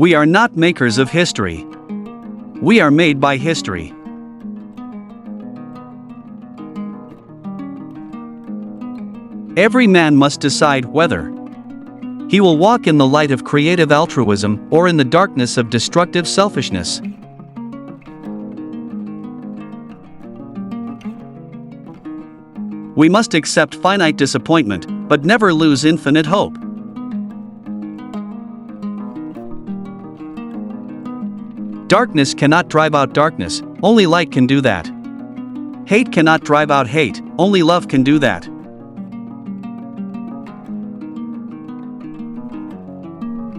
We are not makers of history. We are made by history. Every man must decide whether he will walk in the light of creative altruism or in the darkness of destructive selfishness. We must accept finite disappointment, but never lose infinite hope. Darkness cannot drive out darkness, only light can do that. Hate cannot drive out hate, only love can do that.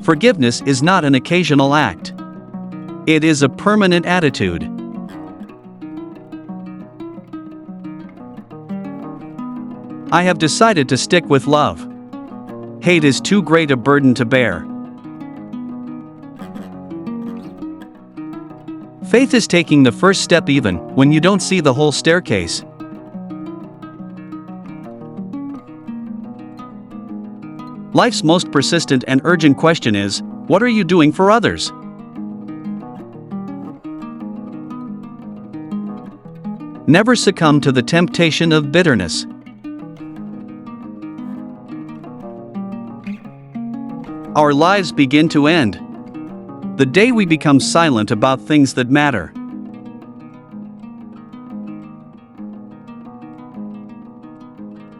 Forgiveness is not an occasional act. It is a permanent attitude. I have decided to stick with love. Hate is too great a burden to bear. Faith is taking the first step even when you don't see the whole staircase. Life's most persistent and urgent question is, what are you doing for others? Never succumb to the temptation of bitterness. Our lives begin to end the day we become silent about things that matter.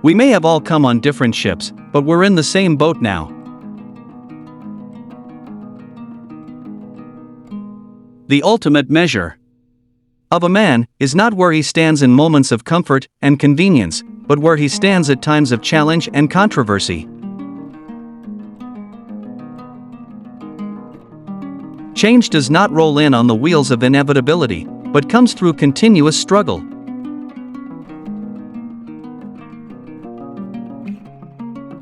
We may have all come on different ships, but we're in the same boat now. The ultimate measure of a man is not where he stands in moments of comfort and convenience, but where he stands at times of challenge and controversy. Change does not roll in on the wheels of inevitability, but comes through continuous struggle.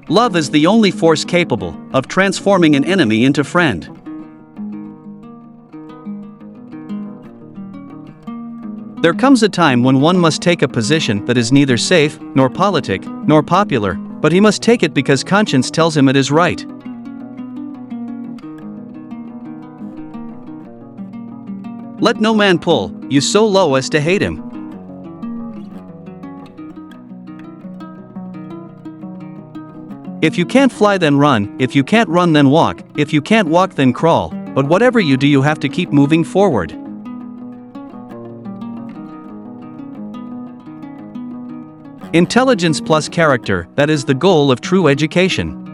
Love is the only force capable of transforming an enemy into friend. There comes a time when one must take a position that is neither safe, nor politic, nor popular, but he must take it because conscience tells him it is right. Let no man pull you so low as to hate him. If you can't fly, then run. If you can't run, then walk. If you can't walk, then crawl. But whatever you do, you have to keep moving forward. Intelligence plus character, that is the goal of true education.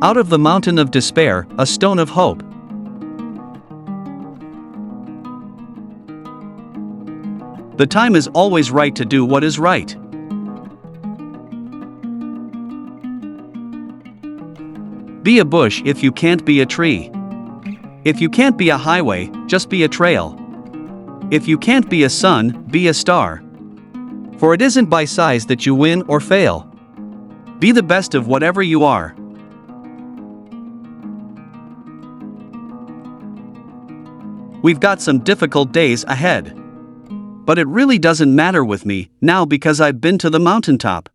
Out of the mountain of despair, a stone of hope. The time is always right to do what is right. Be a bush if you can't be a tree. If you can't be a highway, just be a trail. If you can't be a sun, be a star. For it isn't by size that you win or fail. Be the best of whatever you are. We've got some difficult days ahead. But it really doesn't matter with me now because I've been to the mountaintop.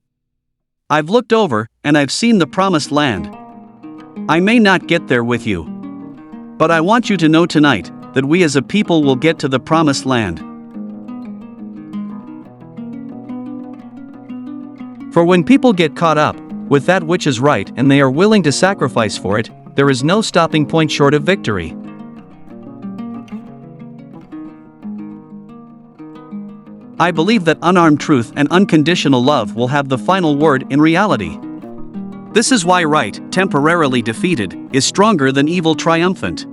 I've looked over and I've seen the promised land. I may not get there with you. But I want you to know tonight that we as a people will get to the promised land. For when people get caught up with that which is right and they are willing to sacrifice for it, there is no stopping point short of victory. I believe that unarmed truth and unconditional love will have the final word in reality. This is why right, temporarily defeated, is stronger than evil triumphant.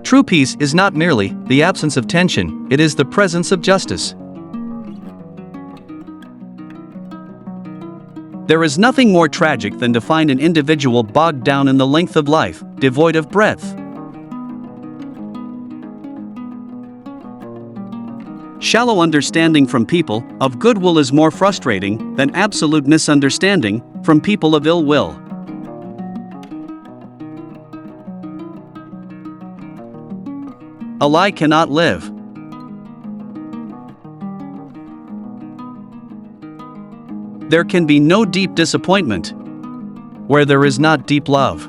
True peace is not merely the absence of tension, it is the presence of justice. There is nothing more tragic than to find an individual bogged down in the length of life, devoid of breadth. Shallow understanding from people of goodwill is more frustrating than absolute misunderstanding from people of ill will. A lie cannot live. There can be no deep disappointment where there is not deep love.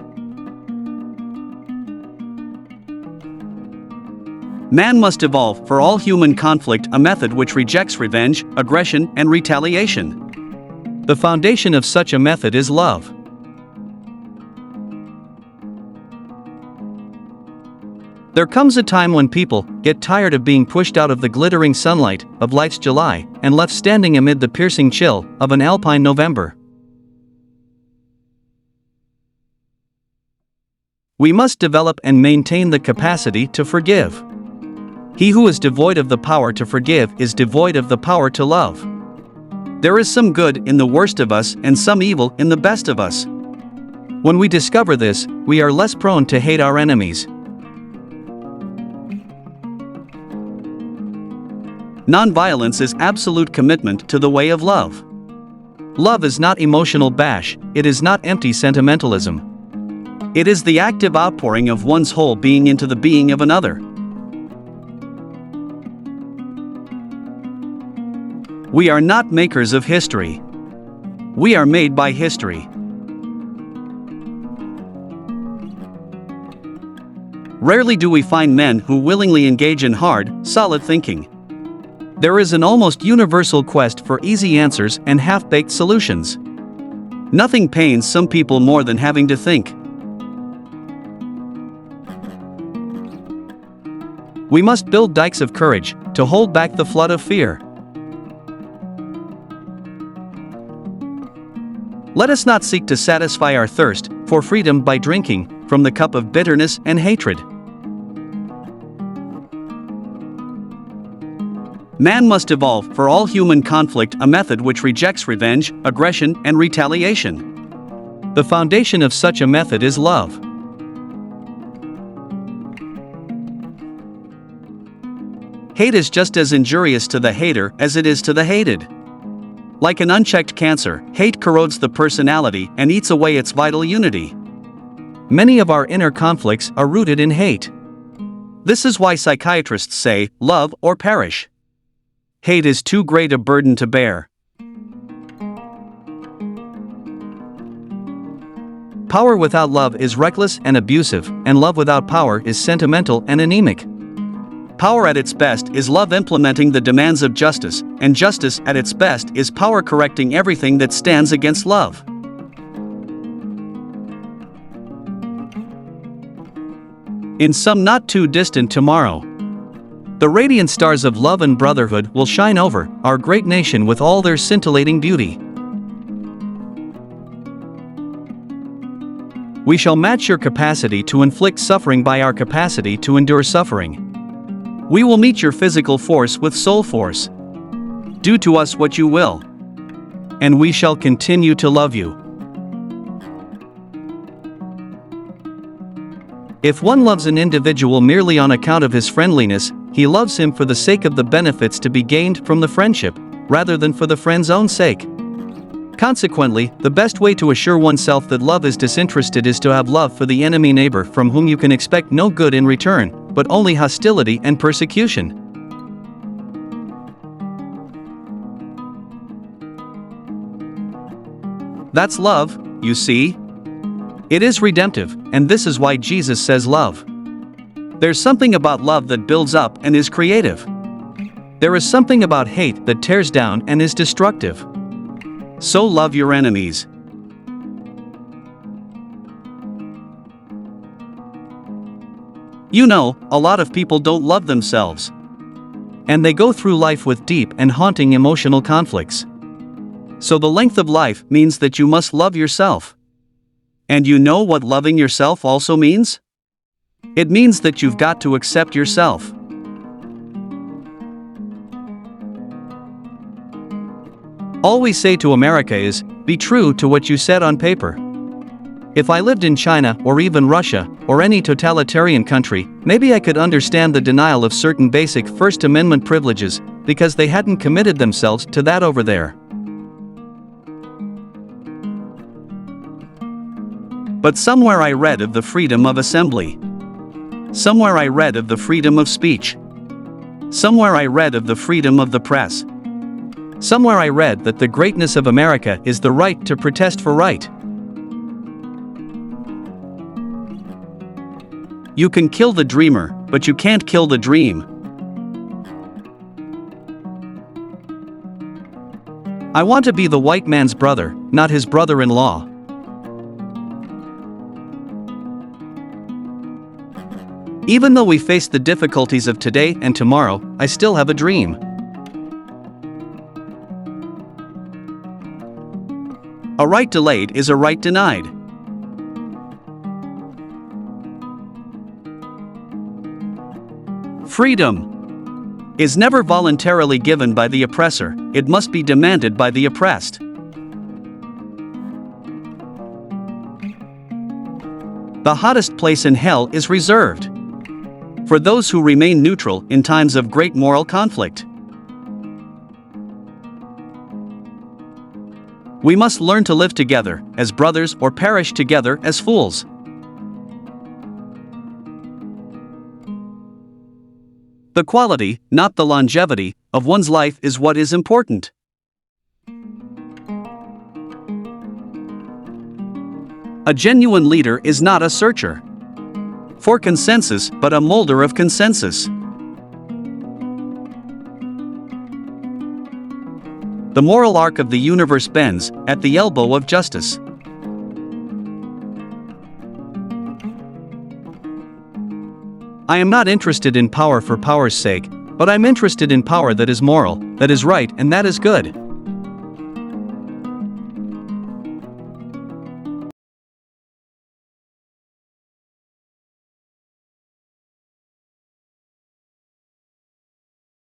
Man must evolve for all human conflict a method which rejects revenge, aggression, and retaliation. The foundation of such a method is love. There comes a time when people get tired of being pushed out of the glittering sunlight of life's July and left standing amid the piercing chill of an alpine November. We must develop and maintain the capacity to forgive. He who is devoid of the power to forgive is devoid of the power to love. There is some good in the worst of us and some evil in the best of us. When we discover this, we are less prone to hate our enemies. Nonviolence is absolute commitment to the way of love. Love is not emotional bash, it is not empty sentimentalism. It is the active outpouring of one's whole being into the being of another. We are not makers of history. We are made by history. Rarely do we find men who willingly engage in hard, solid thinking. There is an almost universal quest for easy answers and half-baked solutions. Nothing pains some people more than having to think. We must build dikes of courage to hold back the flood of fear. Let us not seek to satisfy our thirst for freedom by drinking from the cup of bitterness and hatred. Man must evolve for all human conflict a method which rejects revenge, aggression, and retaliation. The foundation of such a method is love. Hate is just as injurious to the hater as it is to the hated. Like an unchecked cancer, hate corrodes the personality and eats away its vital unity. Many of our inner conflicts are rooted in hate. This is why psychiatrists say, love or perish. Hate is too great a burden to bear. Power without love is reckless and abusive, and love without power is sentimental and anemic. Power at its best is love implementing the demands of justice, and justice at its best is power correcting everything that stands against love. In some not too distant tomorrow, the radiant stars of love and brotherhood will shine over our great nation with all their scintillating beauty. We shall match your capacity to inflict suffering by our capacity to endure suffering. We will meet your physical force with soul force. Do to us what you will, and we shall continue to love you. If one loves an individual merely on account of his friendliness, he loves him for the sake of the benefits to be gained from the friendship, rather than for the friend's own sake. Consequently, the best way to assure oneself that love is disinterested is to have love for the enemy neighbor from whom you can expect no good in return, but only hostility and persecution. That's love, you see. It is redemptive, and this is why Jesus says love. There's something about love that builds up and is creative. There is something about hate that tears down and is destructive. So love your enemies. You know, a lot of people don't love themselves. And they go through life with deep and haunting emotional conflicts. So the length of life means that you must love yourself. And you know what loving yourself also means? It means that you've got to accept yourself. All we say to America is, be true to what you said on paper. If I lived in China or even Russia or any totalitarian country, maybe I could understand the denial of certain basic First Amendment privileges because they hadn't committed themselves to that over there. But somewhere I read of the freedom of assembly. Somewhere I read of the freedom of speech. Somewhere I read of the freedom of the press. Somewhere I read that the greatness of America is the right to protest for right. You can kill the dreamer, but you can't kill the dream. I want to be the white man's brother, not his brother-in-law. Even though we face the difficulties of today and tomorrow, I still have a dream. A right delayed is a right denied. Freedom is never voluntarily given by the oppressor, it must be demanded by the oppressed. The hottest place in hell is reserved for those who remain neutral in times of great moral conflict. We must learn to live together as brothers or perish together as fools. The quality, not the longevity, of one's life is what is important. A genuine leader is not a searcher for consensus, but a molder of consensus. The moral arc of the universe bends at the elbow of justice. I am not interested in power for power's sake, but I'm interested in power that is moral, that is right, and that is good.